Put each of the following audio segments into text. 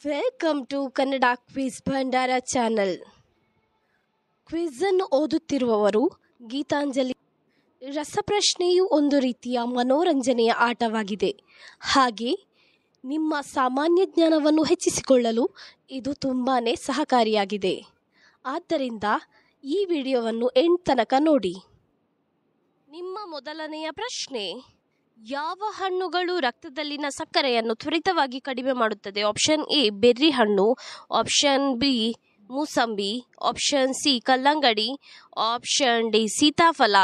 Welcome to Kannada quiz Bhandara channel. ಕ್ವಿಜನ್ನು ಓದುತ್ತಿರುವವರು ಗೀತಾಂಜಲಿ. ರಸಪ್ರಶ್ನೆಯು ಒಂದು ರೀತಿಯ ಮನೋರಂಜನೆಯ ಆಟವಾಗಿದೆ. ಹಾಗೆ ನಿಮ್ಮ ಸಾಮಾನ್ಯ ಜ್ಞಾನವನ್ನು ಹೆಚ್ಚಿಸಿಕೊಳ್ಳಲು ಇದು ತುಂಬಾ ಸಹಕಾರಿಯಾಗಿದೆ. ಆದ್ದರಿಂದ ಈ ವಿಡಿಯೋವನ್ನು ಎಂಡ್ ತನಕ ನೋಡಿ. ನಿಮ್ಮ ಮೊದಲನೆಯ ಪ್ರಶ್ನೆ: ಯಾವ ಹಣ್ಣುಗಳು ರಕ್ತದಲ್ಲಿನ ಸಕ್ಕರೆಯನ್ನು ತ್ವರಿತವಾಗಿ ಕಡಿಮೆ ಮಾಡುತ್ತದೆ? ಆಪ್ಷನ್ ಎ ಬೆರ್ರಿ ಹಣ್ಣು, ಆಪ್ಷನ್ ಬಿ ಮೂಸಂಬಿ, ಆಪ್ಷನ್ ಸಿ ಕಲ್ಲಂಗಡಿ, ಆಪ್ಷನ್ ಡಿ ಸೀತಾಫಲ.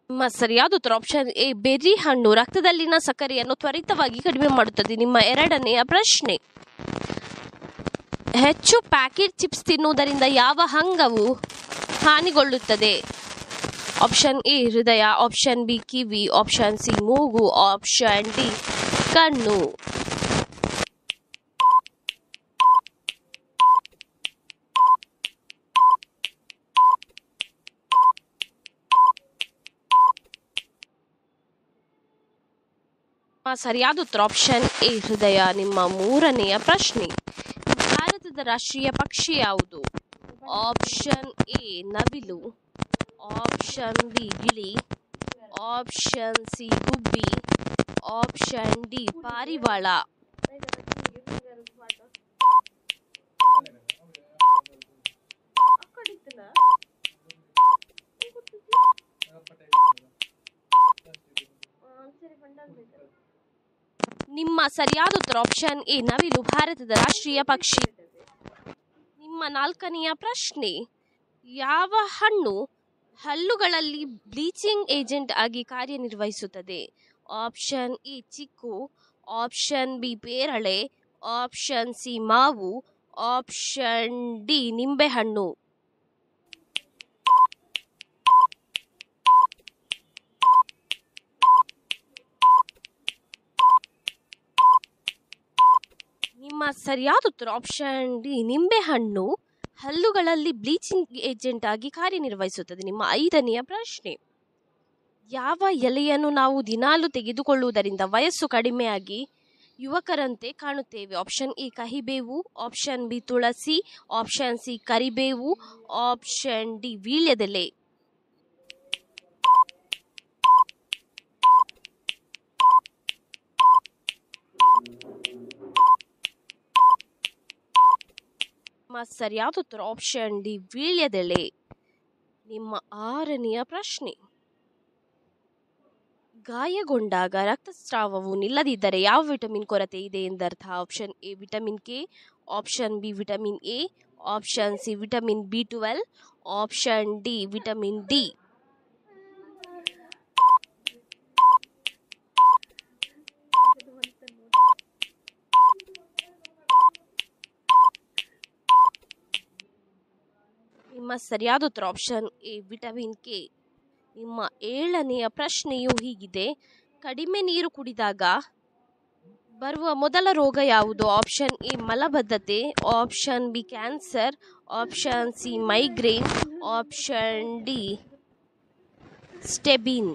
ನಿಮ್ಮ ಸರಿಯಾದ ಉತ್ತರ ಆಪ್ಷನ್ ಎ ಬೆರ್ರಿ ಹಣ್ಣು ರಕ್ತದಲ್ಲಿನ ಸಕ್ಕರೆಯನ್ನು ತ್ವರಿತವಾಗಿ ಕಡಿಮೆ ಮಾಡುತ್ತದೆ. ನಿಮ್ಮ ಎರಡನೆಯ ಪ್ರಶ್ನೆ: ಹೆಚ್ಚು ಪ್ಯಾಕೆಟ್ ಚಿಪ್ಸ್ ತಿನ್ನುವುದರಿಂದ ಯಾವ ಅಂಗವು ಹಾನಿಗೊಳ್ಳುತ್ತದೆ? ಆಪ್ಷನ್ ಎ ಹೃದಯ, ಆಪ್ಷನ್ ಬಿ ಕಿವಿ, ಆಪ್ಷನ್ ಸಿ ಮೂಗು, ಆಪ್ಷನ್ ಡಿ ಕಣ್ಣು. ಸರಿಯಾದ ಉತ್ತರ ಆಪ್ಷನ್ ಎ ಹೃದಯ. ನಿಮ್ಮ ಮೂರನೆಯ ಪ್ರಶ್ನೆ: ಭಾರತದ ರಾಷ್ಟ್ರೀಯ ಪಕ್ಷಿ ಯಾವುದು? ಆಪ್ಷನ್ ಎ ನವಿಲು, ಆಪ್ಷನ್ ಬಿ ಗಿಳಿ, ಆಪ್ಷನ್ ಸಿ ಗುಬ್ಬಿ, ಆಪ್ಷನ್ ಡಿ ಪಾರಿವಾಳ. ನಿಮ್ಮ ಸರಿಯಾದ ಉತ್ತರ ಆಪ್ಷನ್ ಎ ನವಿಲು ಭಾರತದ ರಾಷ್ಟ್ರೀಯ ಪಕ್ಷಿ. ನಿಮ್ಮ ನಾಲ್ಕನೆಯ ಪ್ರಶ್ನೆ: ಯಾವ ಹಣ್ಣು ಹಲ್ಲುಗಳಲ್ಲಿ ಬ್ಲೀಚಿಂಗ್ ಏಜೆಂಟ್ ಆಗಿ ಕಾರ್ಯನಿರ್ವಹಿಸುತ್ತದೆ? ಆಪ್ಷನ್ ಎ ಚಿಕ್ಕು, ಆಪ್ಷನ್ ಬಿ ಪೇರಳೆ, ಆಪ್ಷನ್ ಸಿ ಮಾವು, ಆಪ್ಷನ್ ಡಿ ನಿಂಬೆಹಣ್ಣು. ನಿಮ್ಮ ಸರಿಯಾದ ಉತ್ತರ ಆಪ್ಷನ್ ಡಿ ನಿಂಬೆಹಣ್ಣು ಹಲ್ಲುಗಳಲ್ಲಿ ಬ್ಲೀಚಿಂಗ್ ಏಜೆಂಟ್ ಆಗಿ ಕಾರ್ಯನಿರ್ವಹಿಸುತ್ತದೆ. ನಿಮ್ಮ ಐದನೆಯ ಪ್ರಶ್ನೆ: ಯಾವ ಎಲೆಯನ್ನು ನಾವು ದಿನಾಲು ತೆಗೆದುಕೊಳ್ಳುವುದರಿಂದ ವಯಸ್ಸು ಕಡಿಮೆಯಾಗಿ ಯುವಕರಂತೆ ಕಾಣುತ್ತೇವೆ? ಆಪ್ಷನ್ ಎ ಕಹಿಬೇವು, ಆಪ್ಷನ್ ಬಿ ತುಳಸಿ, ಆಪ್ಷನ್ ಸಿ ಕರಿಬೇವು, ಆಪ್ಷನ್ ಡಿ ವೀಳ್ಯದೆಲೆ. ನಿಮ್ಮ ಸರಿಯಾದ ಉತ್ತರ ಆಪ್ಷನ್ ಡಿ ವೀಳ್ಯದೆಲೆ. ನಿಮ್ಮ ಆರನೆಯ ಪ್ರಶ್ನೆ: ಗಾಯಗೊಂಡಾಗ ರಕ್ತಸ್ರಾವವು ನಿಲ್ಲದಿದ್ದರೆ ಯಾವ ವಿಟಮಿನ್ ಕೊರತೆ ಇದೆ ಎಂದರ್ಥ? Option A vitamin K, option B vitamin A, option C vitamin ಬಿ12, ಆಪ್ಷನ್ ಡಿ ವಿಟಮಿನ್ ಡಿ. ನಿಮ್ಮ ಸರಿಯಾದ ಉತ್ತರ ಆಪ್ಷನ್ ಎ ವಿಟಮಿನ್ ಕೆ. ನಿಮ್ಮ ಏಳನೆಯ ಪ್ರಶ್ನೆಯು ಹೀಗಿದೆ: ಕಡಿಮೆ ನೀರು ಕುಡಿದಾಗ ಬರುವ ಮೊದಲ ರೋಗ ಯಾವುದು? ಆಪ್ಷನ್ ಎ ಮಲಬದ್ಧತೆ, option B cancer, option C migraine, option D ಸ್ಟೆಬಿನ್.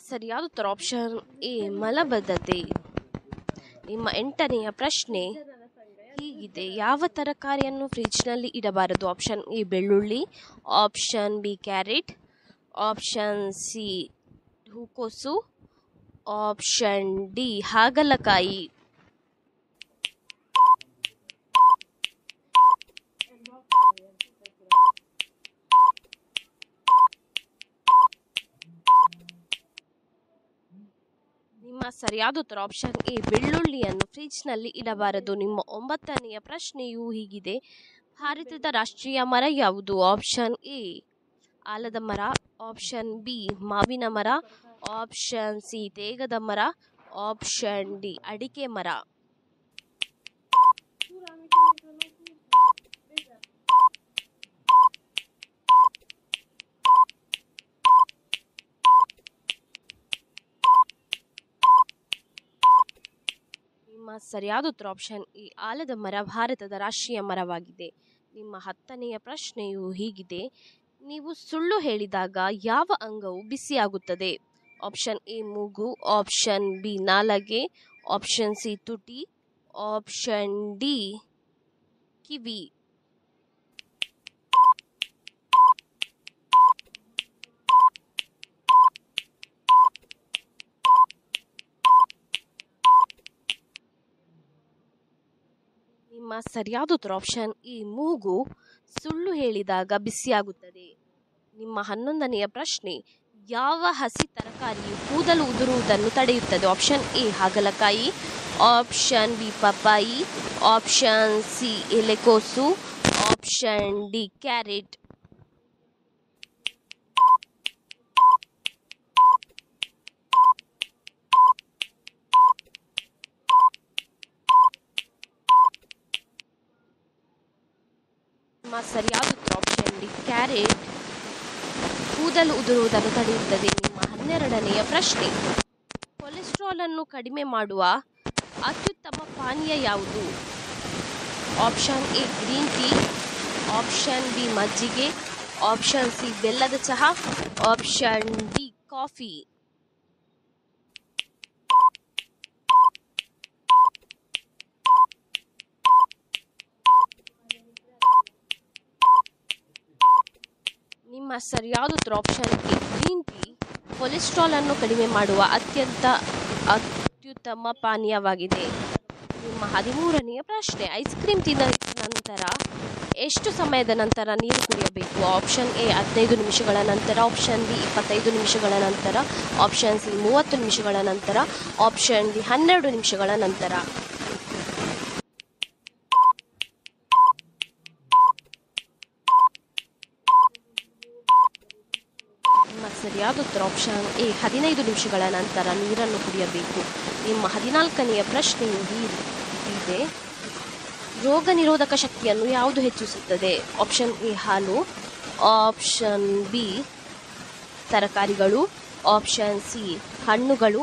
ಸರಿಯಾದ ಉತ್ತರ ಆಪ್ಷನ್ ಎ ಮಲಬದ್ಧತೆ. ನಿಮ್ಮ ಎಂಟನೆಯ ಪ್ರಶ್ನೆ ಹೀಗಿದೆ: ಯಾವ ತರಕಾರಿಯನ್ನು ಫ್ರಿಜ್ನಲ್ಲಿ ಇಡಬಾರದು? ಆಪ್ಷನ್ ಎ ಬೆಳ್ಳುಳ್ಳಿ, option B carrot, option C ಹೂಕೋಸು, ಆಪ್ಷನ್ ಡಿ ಹಾಗಲಕಾಯಿ. ನಿಮ್ಮ ಸರಿಯಾದ ಉತ್ತರ ಆಪ್ಷನ್ ಎ ಬೆಳ್ಳುಳ್ಳಿಯನ್ನು ಫ್ರಿಜ್ನಲ್ಲಿ ಇಡಬಾರದು. ನಿಮ್ಮ ಒಂಬತ್ತನೆಯ ಪ್ರಶ್ನೆಯು ಹೀಗಿದೆ: ಭಾರತದ ರಾಷ್ಟ್ರೀಯ ಮರ ಯಾವುದು? ಆಪ್ಷನ್ ಎ ಆಲದ ಮರ, ಆಪ್ಷನ್ ಬಿ ಮಾವಿನ ಮರ, ಆಪ್ಷನ್ ಸಿ ತೇಗದ ಮರ, ಆಪ್ಷನ್ ಡಿ ಅಡಿಕೆ ಮರ. ಸರಿಯಾದ ಉತ್ತರ ಆಪ್ಷನ್ ಎ ಆಲದ ಮರ ಭಾರತದ ರಾಷ್ಟ್ರೀಯ ಮರವಾಗಿದೆ. ನಿಮ್ಮ 10ನೆಯ ಪ್ರಶ್ನೆಯು ಹೀಗಿದೆ: ನೀವು ಸುಳ್ಳು ಹೇಳಿದಾಗ ಯಾವ ಅಂಗವು ಬಿಸಿಯಾಗುತ್ತದೆ? ಆಪ್ಷನ್ ಎ ಮೂಗು, ಆಪ್ಷನ್ ಬಿ ನಾಲಗೆ, ಆಪ್ಷನ್ ಸಿ ತುಟಿ, ಆಪ್ಷನ್ ಡಿ ಕಿವಿ. ನಿಮ್ಮ ಸರಿಯಾದ ಉತ್ತರ ಆಪ್ಷನ್ ಎ ಮೂಗು. ಸುಳ್ಳು ಹೇಳಿದಾಗ ಬಿಸಿಯಾಗುತ್ತದೆ. ನಿಮ್ಮ 11ನೆಯ ಪ್ರಶ್ನೆ: ಯಾವ ಹಸಿ ತರಕಾರಿಯು ಕೂದಲು ಉದುರುವುದನ್ನು ತಡೆಯುತ್ತದೆ? ಆಪ್ಷನ್ ಎ ಹಾಗಲಕಾಯಿ, ಆಪ್ಷನ್ ಬಿ ಪಪ್ಪಾಯಿ, ಆಪ್ಷನ್ ಸಿ ಎಲೆಕೋಸು, ಆಪ್ಷನ್ ಡಿ ಕ್ಯಾರೆಟ್. ನಿಮ್ಮ ಸರಿಯಾದ ಉತ್ತರ ಆಪ್ಷನ್ ಡಿ ಕ್ಯಾರೆಟ್ ಕೂದಲು ಉದುರುವುದನ್ನು ತಡೆಯುತ್ತದೆ. ನಿಮ್ಮ 12ನೆಯ ಪ್ರಶ್ನೆ: ಕೊಲೆಸ್ಟ್ರಾಲ್ ಅನ್ನು ಕಡಿಮೆ ಮಾಡುವ ಅತ್ಯುತ್ತಮ ಪಾನೀಯ ಯಾವುದು? Option A green tea, option B ಮಜ್ಜಿಗೆ, ಆಪ್ಷನ್ ಸಿ ಬೆಲ್ಲದ ಚಹಾ, ಆಪ್ಷನ್ ಡಿ ಕಾಫಿ. ನಿಮ್ಮ ಸರಿಯಾದ ಉತ್ತರ option A green tea cholesterol ಅನ್ನು ಕಡಿಮೆ ಮಾಡುವ ಅತ್ಯುತ್ತಮ ಪಾನೀಯವಾಗಿದೆ. ನಿಮ್ಮ 13ನೆಯ ಪ್ರಶ್ನೆ: ಐಸ್ ಕ್ರೀಮ್ ತಿಂದ ನಂತರ ಎಷ್ಟು ಸಮಯದ ನಂತರ ನೀರು ಕುಡಿಯಬೇಕು? ಆಪ್ಷನ್ ಎ 15 ನಿಮಿಷಗಳ ನಂತರ, ಆಪ್ಷನ್ ಬಿ 25 ನಿಮಿಷಗಳ ನಂತರ, ಆಪ್ಷನ್ ಸಿ 30 ನಿಮಿಷಗಳ ನಂತರ, ಆಪ್ಷನ್ ಡಿ 12 ನಿಮಿಷಗಳ ನಂತರ. ನಿಮ್ಮ ಸರಿಯಾದ ಉತ್ತರ ಆಪ್ಷನ್ ಎ 15 ನಿಮಿಷಗಳ ನಂತರ ನೀರನ್ನು ಕುಡಿಯಬೇಕು. ನಿಮ್ಮ 14ನೆಯ ಪ್ರಶ್ನೆಯು ಹೀಗಿದೆ: ರೋಗ ನಿರೋಧಕ ಶಕ್ತಿಯನ್ನು ಯಾವುದು ಹೆಚ್ಚಿಸುತ್ತದೆ? ಆಪ್ಷನ್ ಎ ಹಾಲು, ಆಪ್ಷನ್ ಬಿ ತರಕಾರಿಗಳು, ಆಪ್ಷನ್ ಸಿ ಹಣ್ಣುಗಳು,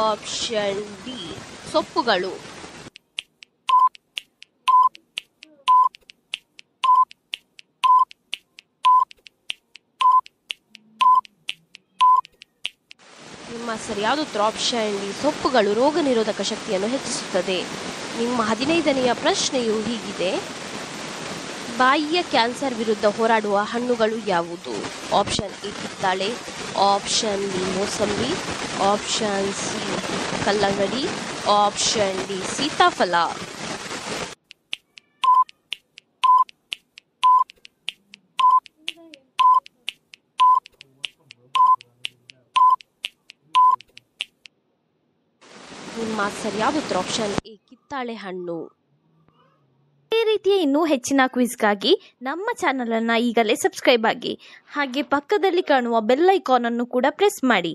ಆಪ್ಷನ್ ಡಿ ಸೊಪ್ಪುಗಳು. ನಿಮ್ಮ ಸರಿಯಾದ ಉತ್ತರ ಆಪ್ಷನ್ ಡಿ ಸೊಪ್ಪುಗಳು ರೋಗ ನಿರೋಧಕ ಶಕ್ತಿಯನ್ನು ಹೆಚ್ಚಿಸುತ್ತದೆ. ನಿಮ್ಮ 15ನೆಯ ಪ್ರಶ್ನೆಯು ಹೀಗಿದೆ: ಬಾಯಿಯ ಕ್ಯಾನ್ಸರ್ ವಿರುದ್ಧ ಹೋರಾಡುವ ಹಣ್ಣುಗಳು ಯಾವುದು? ಆಪ್ಷನ್ ಎ ಕಿತ್ತಳೆ, ಆಪ್ಷನ್ ಬಿ ಮೋಸಂಬಿ, ಆಪ್ಷನ್ ಸಿ ಕಲ್ಲಂಗಡಿ, ಆಪ್ಷನ್ ಡಿ ಸೀತಾಫಲ. ನಿಮ್ಮ ಸರಿಯಾದ ಉತ್ತರ ಆಪ್ಷನ್ ಎ ಕಿತ್ತಳೆ ಹಣ್ಣು. ಇದೇ ರೀತಿಯ ಇನ್ನೂ ಹೆಚ್ಚಿನ ಕ್ವಿಜ್ಗಾಗಿ ನಮ್ಮ ಚಾನಲನ್ನು ಈಗಲೇ ಸಬ್ಸ್ಕ್ರೈಬ್ ಆಗಿ, ಹಾಗೆ ಪಕ್ಕದಲ್ಲಿ ಕಾಣುವ ಬೆಲ್ ಐಕಾನ್ ಅನ್ನು ಕೂಡ ಪ್ರೆಸ್ ಮಾಡಿ.